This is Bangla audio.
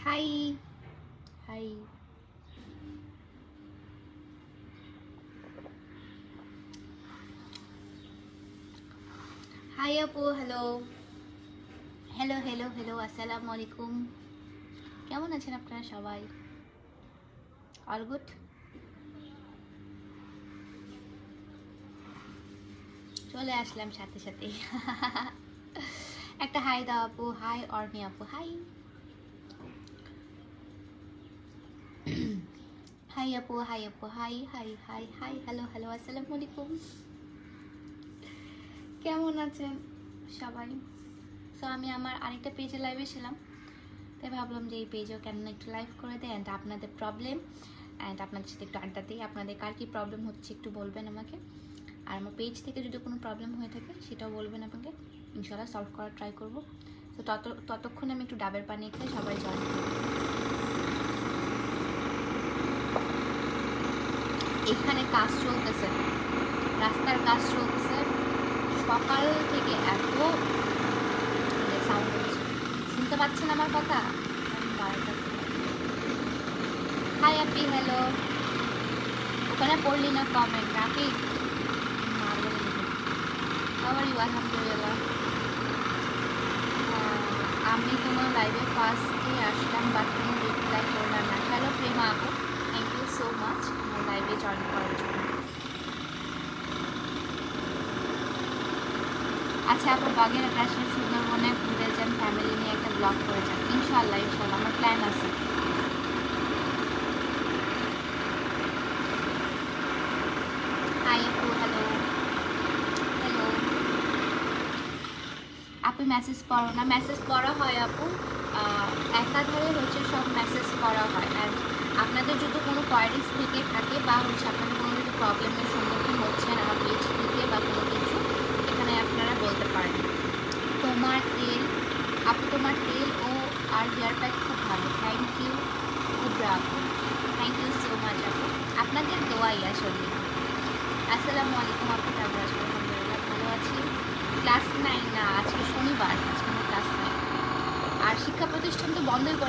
হাই হাই হাই আপু, হ্যালো হ্যালো হ্যালো হ্যালো, আসসালামু আলাইকুম। কেমন আছেন আপনারা সবাই? All good? চলে আসলাম সাথে সাথে। একটা হাই দাও আপু। হাই অর্মি আপু, হাই হাই আপু, হাই আপু, high high high high, hello hello, আসসালামু আলাইকুম। কেমন আছেন সবাই? সো আমি আমার আরেকটা পেজে লাইভে ছিলাম, তাই ভাবলাম যে এই পেজেও কেন না একটু লাইভ করে দেয় অ্যান্ড আপনাদের প্রবলেম অ্যান্ড আপনাদের সাথে একটু আড্ডা দিই। আপনাদের কার কী প্রবলেম হচ্ছে একটু বলবেন আমাকে, আর আমার পেজ থেকে যদি কোনো প্রবলেম হয়ে থাকে সেটাও বলবেন আমাকে, ইনশাল্লাহ সলভ করার ট্রাই করবো। তো ততক্ষণে আমি একটু ডাবের পানি খেয়ে সবাই জয়েন করবো। এখানে কাজ চলতেছে, রাস্তার কাজ চলতেছে সকাল থেকে, এত সাউন্ড হচ্ছে, শুনতে পাচ্ছেন আমার কথা? হাই আপি, হ্যালো। ওখানে পড়লি না কমেন্ট রাখি? আবার ইউ? আলহামদুলিল্লাহ। আমি তোমার লাইভে ফার্স্টে আসলাম বাট কোনো রিপ্লাই করলাম না। হ্যালো প্রেমা আপু, থ্যাংক ইউ সো মাচ আমার লাইভে জয়েন করার জন্য। আচ্ছা আপু, বাগের আকাশে সুন্দরবনে ঘুরে যান, ফ্যামিলি নিয়ে একটা ব্লগ করে যান। ইনশাল্লাহ ইনশাল্লাহ, আমার প্ল্যান আছে। হাই আপু, হ্যালো হ্যালো। আপু মেসেজ পড়ো না? মেসেজ পড়া হয় আপু, একাধারে হচ্ছে সব মেসেজ পড়া হয়। অ্যান্ড আপনাদের যদি কোনো কোয়ারিজ থেকে থাকে বা হচ্ছে আপনাদের কোনো যদি প্রবলেমের সম্মুখীন হচ্ছেন আমার পেজ থেকে বা কোনো কিছু, এখানে আপনারা বলতে পারেন। তোমার তেল আপু, তোমার তেল ও আর হেয়ার প্যাক খুব ভালো, থ্যাংক ইউ কুবরা আপু, থ্যাংক ইউ সো মাচ আপু, আপনাদের দোয়াই আসলে। আসসালামু আলাইকুম আপু, কেমন আছেন? আলহামদুলিল্লাহ ভালো আছি। ক্লাস 9 না, আজকে শনিবার, আজকে আমার ক্লাস 9। আর শিক্ষা প্রতিষ্ঠান তো বন্ধই করে